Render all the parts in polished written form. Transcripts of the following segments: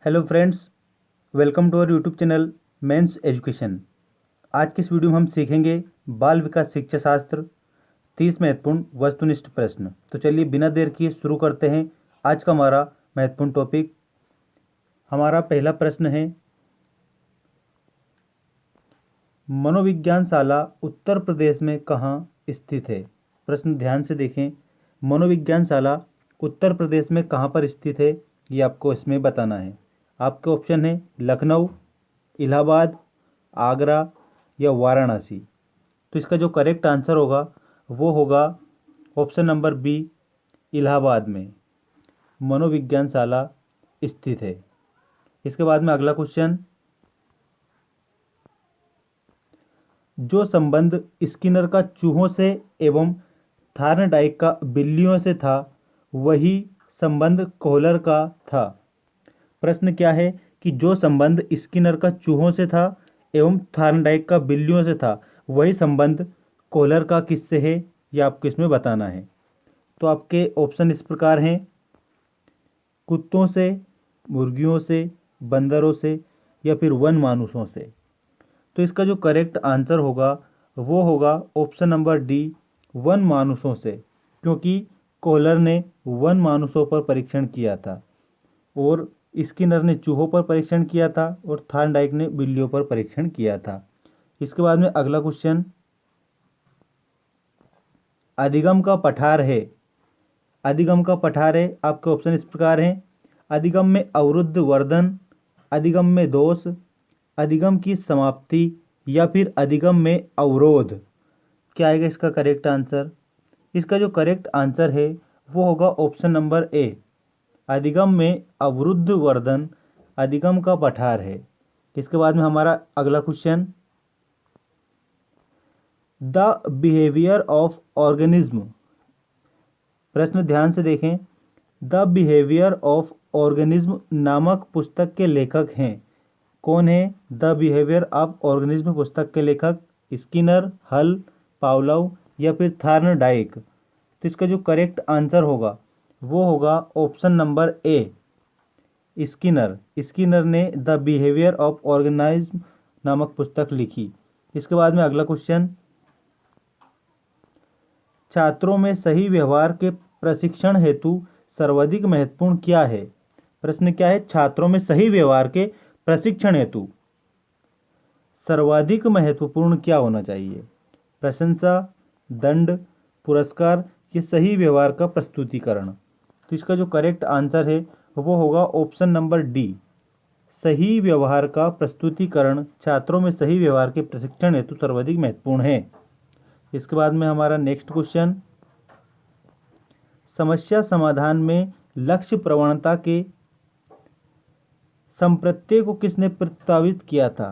Hello friends, welcome to our YouTube channel mens education. आज के इस वीडियो में हम सीखेंगे बाल विकास शिक्षा शास्त्र 30 महत्वपूर्ण वस्तुनिष्ठ प्रश्न। तो चलिए बिना देर किए शुरू करते हैं आज का हमारा महत्वपूर्ण टॉपिक। हमारा पहला प्रश्न है, मनोविज्ञान शाला उत्तर प्रदेश में कहाँ स्थित है। प्रश्न ध्यान से देखें, मनोविज्ञान शाला उत्तर प्रदेश में कहाँ पर स्थित है ये आपको इसमें बताना है। आपके ऑप्शन है लखनऊ, इलाहाबाद, आगरा या वाराणसी। तो इसका जो करेक्ट आंसर होगा वो होगा ऑप्शन नंबर बी, इलाहाबाद में मनोविज्ञान शाला स्थित है। इसके बाद में अगला क्वेश्चन, जो संबंध स्किनर का चूहों से एवं थार्नडाइक का बिल्लियों से था वही संबंध कोहलर का था। प्रश्न क्या है कि जो संबंध स्किनर का चूहों से था एवं थार्नडाइक का बिल्लियों से था वही संबंध कोहलर का किससे है, यह आपको इसमें बताना है। तो आपके ऑप्शन इस प्रकार हैं, कुत्तों से, मुर्गियों से, बंदरों से या फिर वन मानुषों से। तो इसका जो करेक्ट आंसर होगा वो होगा ऑप्शन नंबर डी, वन मानुषों से, क्योंकि कोहलर ने वन मानुषों पर परीक्षण किया था और स्किनर ने चूहों पर परीक्षण किया था और थार्नडाइक ने बिल्लियों पर परीक्षण किया था। इसके बाद में अगला क्वेश्चन, अधिगम का पठार है। अधिगम का पठार है, आपके ऑप्शन इस प्रकार हैं, अधिगम में अवरुद्ध वर्धन, अधिगम में दोष, अधिगम की समाप्ति या फिर अधिगम में अवरोध। क्या आएगा इसका करेक्ट आंसर? इसका जो करेक्ट आंसर है वो होगा ऑप्शन नंबर ए, अधिगम में अवरुद्ध वर्धन अधिगम का पठार है। इसके बाद में हमारा अगला question, the behaviour of organism. प्रश्न ध्यान से देखें, द बिहेवियर ऑफ ऑर्गेनिज्म नामक पुस्तक के लेखक हैं। कौन है द बिहेवियर ऑफ ऑर्गेनिज्म पुस्तक के लेखक? स्किनर, हल, पावलोव या फिर थार्नडाइक। तो इसका जो करेक्ट आंसर होगा वो होगा option number A, Skinner. Skinner ने द बिहेवियर ऑफ ऑर्गेनिज्म नामक पुस्तक लिखी। इसके बाद में अगला क्वेश्चन, छात्रों में सही व्यवहार के प्रशिक्षण हेतु सर्वाधिक महत्वपूर्ण क्या है। प्रश्न क्या है, छात्रों में सही व्यवहार के प्रशिक्षण हेतु सर्वाधिक महत्वपूर्ण क्या होना चाहिए? प्रशंसा, दंड, पुरस्कार या सही व्यवहार का प्रस्तुतिकरण। तो इसका जो करेक्ट आंसर है वो होगा ऑप्शन नंबर डी, सही व्यवहार का प्रस्तुतिकरण छात्रों में सही व्यवहार के प्रशिक्षण हेतु सर्वाधिक महत्वपूर्ण है। इसके बाद में हमारा नेक्स्ट क्वेश्चन, समस्या समाधान में लक्ष्य प्रवणता के संप्रत्यय को किसने प्रस्तावित किया था?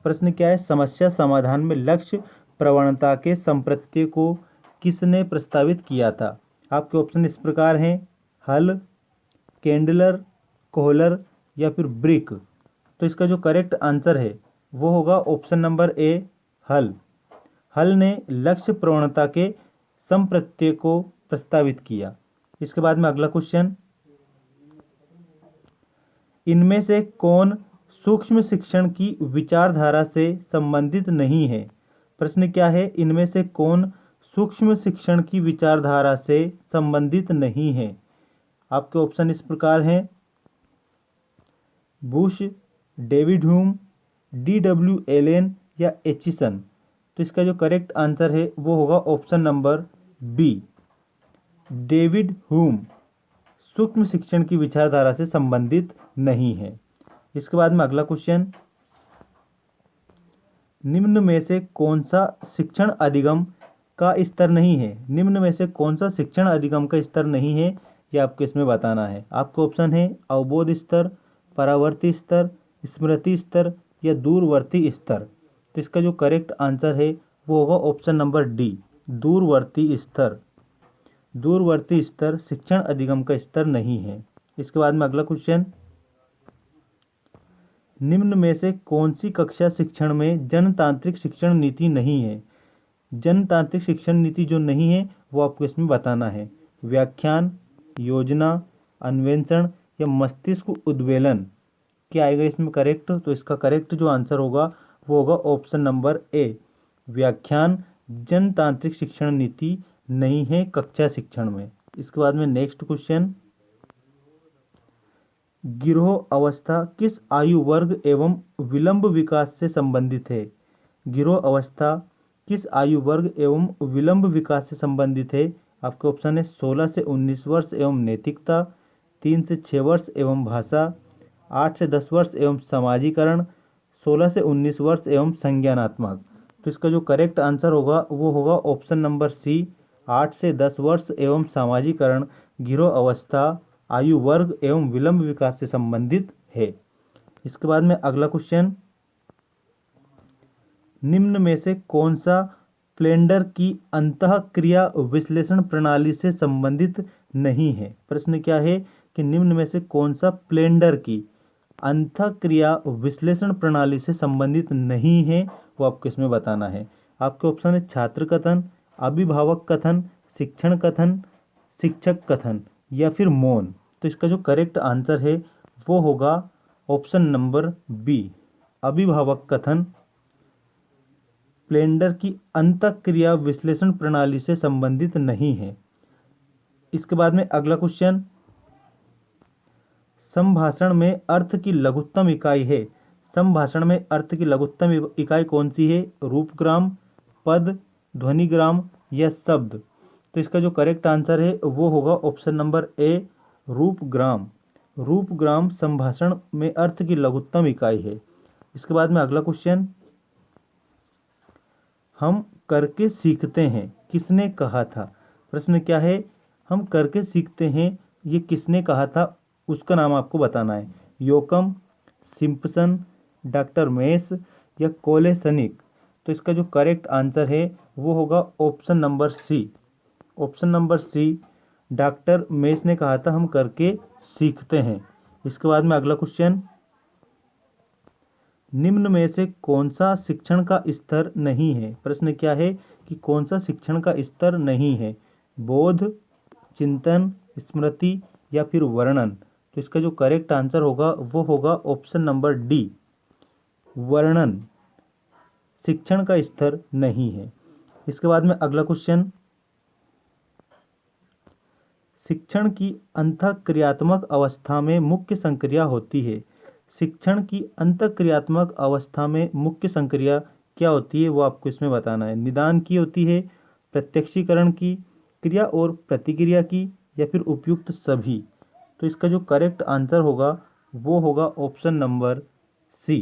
प्रश्न क्या है, समस्या समाधान में लक्ष्य प्रवणता के संप्रत्यय को किसने प्रस्तावित किया था? आपके ऑप्शन इस प्रकार हैं, हल, केंडलर, कोहलर या फिर ब्रिक। तो इसका जो करेक्ट आंसर है वो होगा ऑप्शन नंबर ए, हल। हल ने लक्ष्य प्रवणता के संप्रत्यय को प्रस्तावित किया। इसके बाद में अगला क्वेश्चन, इनमें से कौन सूक्ष्म शिक्षण की विचारधारा से संबंधित नहीं है? प्रश्न क्या है, इनमें से कौन सूक्ष्म शिक्षण की विचारधारा से संबंधित नहीं है? आपके ऑप्शन इस प्रकार हैं, Bush, David Hume, DW Allen या एचिसन। तो इसका जो करेक्ट आंसर है वो होगा option number B, David Hume सूक्ष्म शिक्षण की विचारधारा से संबंधित नहीं है। इसके बाद में अगला क्वेश्चन, निम्न में से कौन सा शिक्षण अधिगम का स्तर नहीं है? निम्न में से कौन सा शिक्षण अधिगम का स्तर नहीं है, ये आपको इसमें बताना है। आपके ऑप्शन है अवबोध स्तर, परावर्ती स्तर, स्मृति स्तर या दूरवर्ती स्तर। तो इसका जो करेक्ट आंसर है वो होगा ऑप्शन नंबर डी, दूरवर्ती स्तर। दूरवर्ती स्तर शिक्षण अधिगम का स्तर नहीं है। इसके बाद में अगला क्वेश्चन, निम्न में से कौन सी कक्षा शिक्षण में जनतांत्रिक शिक्षण नीति नहीं है? जनतांत्रिक शिक्षण नीति जो नहीं है वो आपको इसमें बताना है। व्याख्यान, योजना, अन्वेषण या मस्तिष्क उद्वेलन। क्या आएगा इसमें करेक्ट? तो इसका करेक्ट जो आंसर होगा वो होगा ऑप्शन नंबर ए, व्याख्यान जनतांत्रिक शिक्षण नीति नहीं है कक्षा शिक्षण में। इसके बाद में नेक्स्ट क्वेश्चन, गिरोह अवस्था किस आयु वर्ग एवं विलंब विकास से संबंधित है? गिरोह अवस्था किस आयु वर्ग एवं विलंब विकास से संबंधित है? आपके ऑप्शन है 16 से 19 वर्ष एवं नैतिकता, 3 से 6 वर्ष एवं भाषा, 8 से 10 वर्ष एवं समाजीकरण, 16 से 19 वर्ष एवं संज्ञानात्मक। तो इसका जो करेक्ट आंसर होगा वो होगा ऑप्शन नंबर सी, 8 से 10 वर्ष एवं समाजीकरण गिरोह अवस्था आयु वर्ग एवं विलंब विकास से संबंधित है। इसके बाद में अगला क्वेश्चन, निम्न में से कौन सा प्लेंडर की अंतःक्रिया विश्लेषण प्रणाली से संबंधित नहीं है? प्रश्न क्या है कि निम्न में से कौन सा प्लेंडर की अंतःक्रिया विश्लेषण प्रणाली से संबंधित नहीं है, वो आपको इसमें बताना है। आपके ऑप्शन है छात्र कथन, अभिभावक कथन, शिक्षण कथन, शिक्षक कथन या फिर मौन। तो इसका जो करेक्ट आंसर है वो होगा ऑप्शन नंबर बी, अभिभावक कथन प्लेंडर की अंतःक्रिया विश्लेषण प्रणाली से संबंधित नहीं है। इसके बाद में अगला क्वेश्चन, संभाषण में अर्थ की लघुत्तम इकाई है। संभाषण में अर्थ की लघुत्तम इकाई कौन सी है? रूपग्राम, पद, ध्वनिग्राम या शब्द। तो इसका जो करेक्ट आंसर है वो होगा ऑप्शन नंबर ए, रूपग्राम। रूपग्राम संभाषण में अर्थ की लघुत्तम इकाई है। इसके बाद में अगला क्वेश्चन, हम करके सीखते हैं किसने कहा था? प्रश्न क्या है, हम करके सीखते हैं ये किसने कहा था, उसका नाम आपको बताना है। योकम, सिम्पसन, डॉक्टर मेस या कोलेसनिक। तो इसका जो करेक्ट आंसर है वो होगा option number C, option number C, doctor मेस ने कहा था हम करके सीखते हैं। इसके बाद में अगला क्वेश्चन, निम्न में से कौन सा शिक्षण का स्तर नहीं है? प्रश्न क्या है कि कौन सा शिक्षण का स्तर नहीं है? बोध, चिंतन, स्मृति या फिर वर्णन। तो इसका जो करेक्ट आंसर होगा वो होगा ऑप्शन नंबर डी, वर्णन शिक्षण का स्तर नहीं है। इसके बाद में अगला क्वेश्चन, शिक्षण की अंतःक्रियात्मक अवस्था में मुख्य संक्रिया होती है। शिक्षण की अंतःक्रियात्मक अवस्था में मुख्य संक्रिया क्या होती है वो आपको इसमें बताना है। निदान की होती है, प्रत्यक्षीकरण की, क्रिया और प्रतिक्रिया की या फिर उपयुक्त सभी। तो इसका जो करेक्ट आंसर होगा वो होगा ऑप्शन नंबर सी,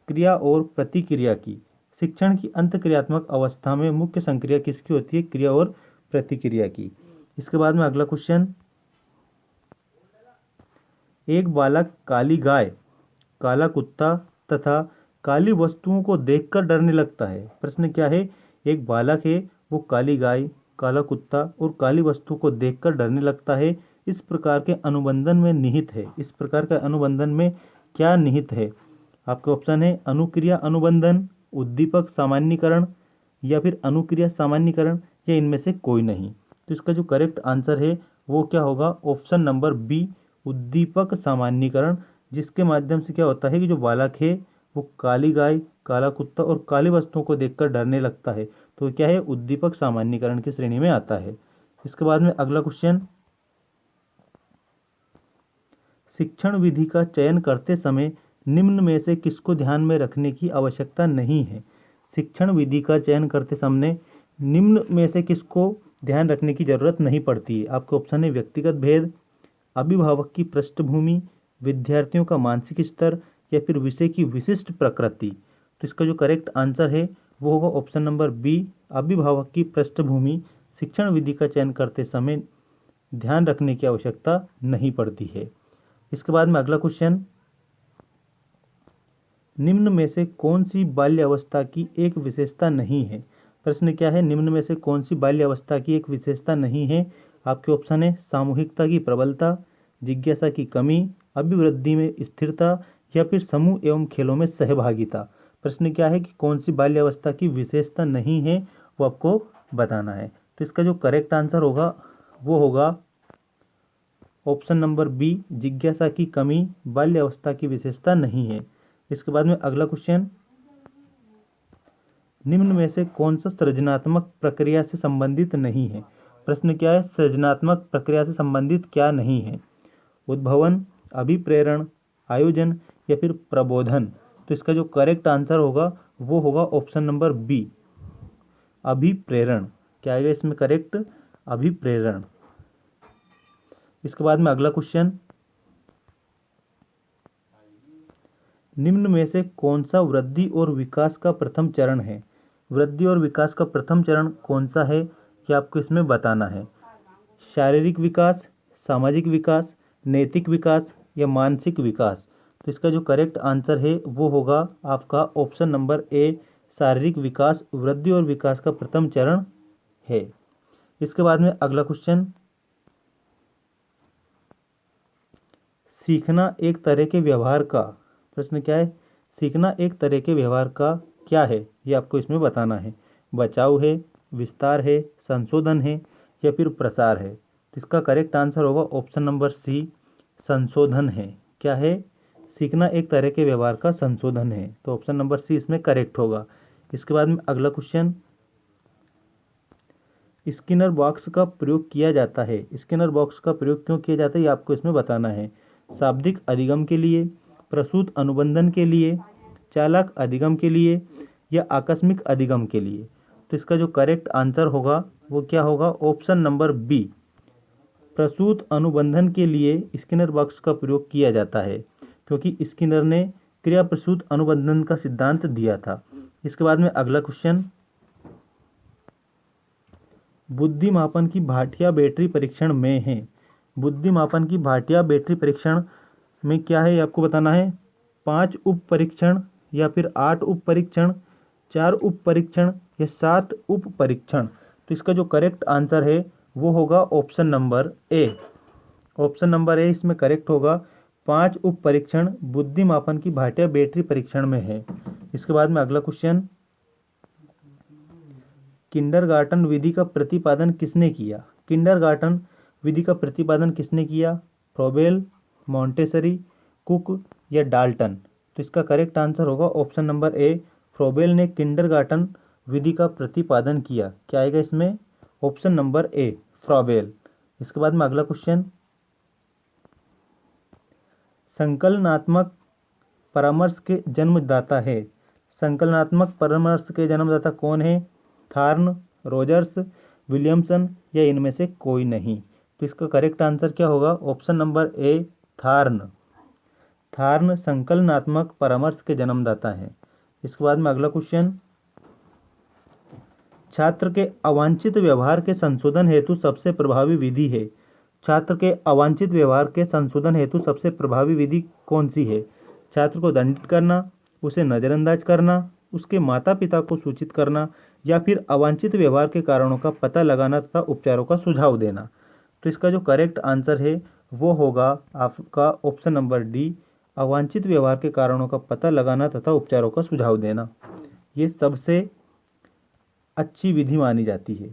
क्रिया और प्रतिक्रिया की। शिक्षण की अंतःक्रियात्मक अवस्था में मुख्य संक्रिया किसकी होती है? क्रिया और प्रतिक्रिया की। इसके बाद में अगला क्वेश्चन, एक बालक काली गाय, काला कुत्ता तथा काली वस्तुओं को देखकर डरने लगता है। प्रश्न क्या है, एक बालक है वो काली गाय, काला कुत्ता और काली वस्तु को देखकर डरने लगता है। इस प्रकार के अनुबंधन में निहित है, इस प्रकार के अनुबंधन में क्या निहित है? आपके ऑप्शन है अनुक्रिया अनुबंधन, उद्दीपक सामान्यीकरण या फिर अनुक्रिया सामान्यीकरण या इनमें से कोई नहीं। तो इसका जो करेक्ट आंसर है वो क्या होगा? ऑप्शन नंबर बी, उद्दीपक सामान्यीकरण, जिसके माध्यम से क्या होता है कि जो बालक है वो काली गाय, काला कुत्ता और काली वस्तुओं को देखकर डरने लगता है। तो क्या है? उद्दीपक सामान्यीकरण की श्रेणी में आता है। इसके बाद में अगला क्वेश्चन, शिक्षण विधि का चयन करते समय निम्न में से किसको ध्यान में रखने की आवश्यकता नहीं है? शिक्षण विधि का चयन करते समय निम्न में से किसको ध्यान रखने की जरूरत नहीं पड़ती है? आपके ऑप्शन है व्यक्तिगत भेद, अभिभावक की पृष्ठभूमि, विद्यार्थियों का मानसिक स्तर या फिर विषय की विशिष्ट प्रकृति। तो इसका जो करेक्ट आंसर है वो होगा ऑप्शन नंबर बी, अभिभावक की पृष्ठभूमि शिक्षण विधि का चयन करते समय ध्यान रखने की आवश्यकता नहीं पड़ती है। इसके बाद में अगला क्वेश्चन, निम्न में से कौन सी बाल्यावस्था की एक विशेषता नहीं है? प्रश्न क्या है, निम्न में से कौन सी बाल्यावस्था की एक विशेषता नहीं है? आपके ऑप्शन है सामूहिकता की प्रबलता, जिज्ञासा की कमी, अभिवृद्धि में स्थिरता या फिर समूह एवं खेलों में सहभागिता। प्रश्न क्या है कि कौन सी बाल्यावस्था की विशेषता नहीं है, वो आपको बताना है। तो इसका जो करेक्ट आंसर होगा वो होगा ऑप्शन नंबर बी, जिज्ञासा की कमी बाल्यावस्था की विशेषता नहीं है। इसके बाद में अगला क्वेश्चन, निम्न में से कौन सा सृजनात्मक प्रक्रिया से संबंधित नहीं है। प्रश्न क्या है, सृजनात्मक प्रक्रिया से संबंधित क्या नहीं है। उद्भवन, अभिप्रेरण, आयोजन या फिर प्रबोधन। तो इसका जो करेक्ट आंसर होगा वो होगा ऑप्शन नंबर बी, अभिप्रेरण। क्या आएगा इसमें करेक्ट, अभिप्रेरण। इसके बाद में अगला क्वेश्चन, निम्न में से कौन सा वृद्धि और विकास का प्रथम चरण है। वृद्धि और विकास का प्रथम चरण कौन सा है ये आपको इसमें बताना है। शारीरिक विकास, सामाजिक विकास, नैतिक विकास या मानसिक विकास। तो इसका जो करेक्ट आंसर है वो होगा आपका ऑप्शन नंबर ए, शारीरिक विकास वृद्धि और विकास का प्रथम चरण है। इसके बाद में अगला क्वेश्चन, सीखना एक तरह के व्यवहार का। प्रश्न क्या है, सीखना एक तरह के व्यवहार का क्या है ये आपको इसमें बताना है। बचाव है, विस्तार है, संशोधन है या फिर प्रसार है। तो इसका करेक्ट आंसर होगा ऑप्शन नंबर सी, संशोधन है। क्या है, सीखना एक तरह के व्यवहार का संशोधन है। तो ऑप्शन नंबर सी इसमें करेक्ट होगा। इसके बाद में अगला क्वेश्चन, स्किनर बॉक्स का प्रयोग किया जाता है। स्किनर बॉक्स का प्रयोग क्यों किया जाता है ये आपको इसमें बताना है। शाब्दिक अधिगम के लिए, प्रसूत अनुबंधन के लिए, चालक अधिगम के लिए या आकस्मिक अधिगम के लिए। तो इसका जो करेक्ट आंसर होगा वो क्या होगा, ऑप्शन नंबर बी, प्रसूत अनुबंधन के लिए स्किनर बॉक्स का प्रयोग किया जाता है, क्योंकि स्किनर ने क्रिया प्रसूत अनुबंधन का सिद्धांत दिया था। इसके बाद में अगला क्वेश्चन, बुद्धिमापन की भाटिया बैटरी परीक्षण में है। बुद्धिमापन की भाटिया बैटरी परीक्षण में क्या है ये आपको बताना है। 5 उप परीक्षण या फिर 8 उप परीक्षण, 4 उप परीक्षण या 7 उप परीक्षण। तो इसका जो करेक्ट आंसर है वो होगा option number A. Option number A इसमें करेक्ट होगा। 5 उप परीक्षण बुद्धिमापन की भाटिया बैटरी परीक्षण में है। इसके बाद में अगला क्वेश्चन, किंडरगार्टन विधि का प्रतिपादन किसने किया। किंडरगार्टन विधि का प्रतिपादन किसने किया। फ्रोबेल, मॉन्टेसरी, कुक या डाल्टन। तो इसका करेक्ट आंसर होगा ऑप्शन नंबर ए, फ्रोबेल ने किंडरगार्टन विधि का प्रतिपादन किया। क्या आएगा इसमें, ऑप्शन नंबर ए, फ्रोबेल। इसके बाद में अगला क्वेश्चन, संकलनात्मक परामर्श के जन्मदाता है। संकलनात्मक परामर्श के जन्मदाता कौन है। थार्न, रोजर्स, विलियमसन या इनमें से कोई नहीं। तो इसका करेक्ट आंसर क्या होगा, ऑप्शन नंबर ए, थार्न। थार्न संकलनात्मक परामर्श के जन्मदाता हैं। इसके बाद में अगला क्वेश्चन, छात्र के अवांछित व्यवहार के संशोधन हेतु सबसे प्रभावी विधि है। छात्र के अवांछित व्यवहार के संशोधन हेतु सबसे प्रभावी विधि कौन सी है। छात्र को दंडित करना, उसे नज़रअंदाज करना, उसके माता पिता को सूचित करना या फिर अवांछित व्यवहार के कारणों का पता लगाना तथा उपचारों का सुझाव देना। तो इसका जो करेक्ट आंसर है वो होगा आपका ऑप्शन नंबर डी, अवांछित व्यवहार के कारणों का पता लगाना तथा उपचारों का सुझाव देना। ये सबसे अच्छी विधि मानी जाती है।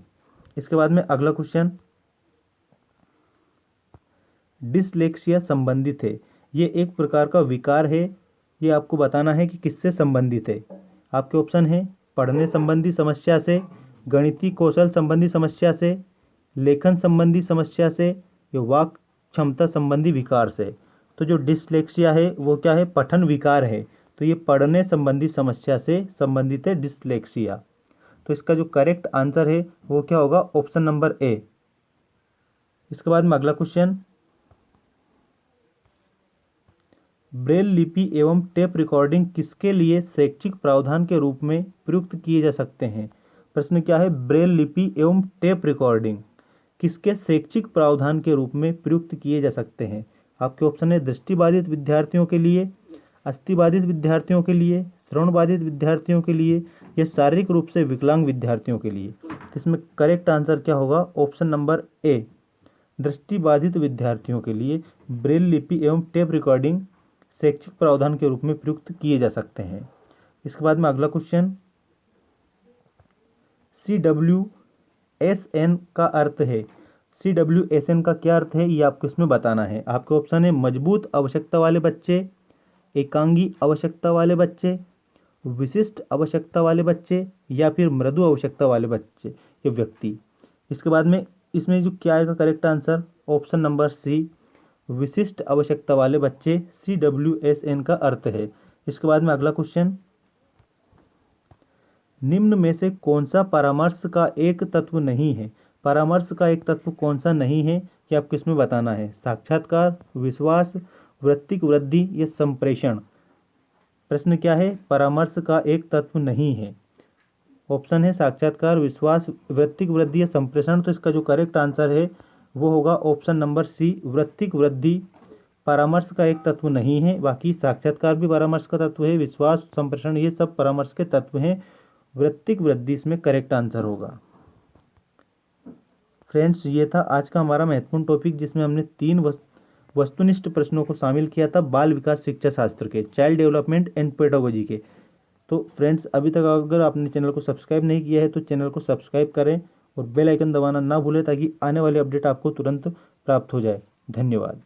इसके बाद में अगला क्वेश्चन, डिसलेक्सिया संबंधित है। ये एक प्रकार का विकार है। ये आपको बताना है कि किससे संबंधित है। आपके ऑप्शन है पढ़ने संबंधी समस्या से, गणितीय कौशल संबंधी समस्या से, लेखन संबंधी समस्या से या वाक क्षमता संबंधी विकार से। तो जो डिसलेक्सिया है वो क्या है, पठन विकार है। तो ये पढ़ने संबंधी समस्या से संबंधित है डिसलेक्सिया। तो इसका जो करेक्ट आंसर है वो क्या होगा, ऑप्शन नंबर ए। इसके बाद में अगला क्वेश्चन, ब्रेल लिपि एवं टेप रिकॉर्डिंग किसके लिए शैक्षिक प्रावधान के रूप में प्रयुक्त किए जा सकते हैं। प्रश्न क्या है, ब्रेल लिपि एवं टेप रिकॉर्डिंग किसके शैक्षिक प्रावधान के रूप में प्रयुक्त किए जा सकते हैं। आपके ऑप्शन है दृष्टिबाधित विद्यार्थियों के लिए, अस्थिबाधित विद्यार्थियों के लिए, श्रवणबाधित विद्यार्थियों के लिए या शारीरिक रूप से विकलांग विद्यार्थियों के लिए। तो इसमें करेक्ट आंसर क्या होगा, ऑप्शन नंबर ए, दृष्टिबाधित विद्यार्थियों के लिए ब्रेल लिपि एवं टेप रिकॉर्डिंग शैक्षिक प्रावधान के रूप में प्रयुक्त किए जा सकते हैं। इसके बाद में अगला क्वेश्चन, CWSN का अर्थ है। CWSN का क्या अर्थ है ये आपको इसमें बताना है। आपके ऑप्शन है मजबूत आवश्यकता वाले बच्चे, एकांगी आवश्यकता वाले बच्चे, विशिष्ट आवश्यकता वाले बच्चे, या फिर मृदु आवश्यकता वाले बच्चे या व्यक्ति। इसके बाद में इसमें जो क्या आएगा correct answer, option number C, विशिष्ट आवश्यकता वाले बच्चे CWSN का अर्थ है। इसके बाद में अगला क्वेश्चन, निम्न में से कौन सा परामर्श का एक तत्व नहीं है। परामर्श का एक तत्व कौन सा नहीं है कि आपको इसमें बताना है। साक्षात्कार, विश्वास, वृत्तिक वृद्धि या संप्रेषण। प्रश्न क्या है, परामर्श का एक तत्व नहीं है। ऑप्शन है साक्षात्कार, विश्वास, वृत्तिक वृद्धि या संप्रेषण। तो इसका जो करेक्ट आंसर है वो होगा ऑप्शन नंबर सी, वृत्तिक वृद्धि परामर्श का एक तत्व नहीं है। बाकी साक्षात्कार भी परामर्श का तत्व है, विश्वास, संप्रेषण ये सब परामर्श के तत्व हैं। वृत्तिक वृद्धि इसमें करेक्ट आंसर होगा। फ्रेंड्स, ये था आज का हमारा महत्वपूर्ण टॉपिक जिसमें हमने 3 वस्तुनिष्ठ प्रश्नों को शामिल किया था बाल विकास शिक्षा शास्त्र के, चाइल्ड डेवलपमेंट एंड पेडागोजी के। तो फ्रेंड्स, अभी तक अगर आपने चैनल को सब्सक्राइब नहीं किया है तो चैनल को सब्सक्राइब करें और बेल आइकन दबाना ना भूलें ताकि आने वाली अपडेट आपको तुरंत प्राप्त हो जाए। धन्यवाद।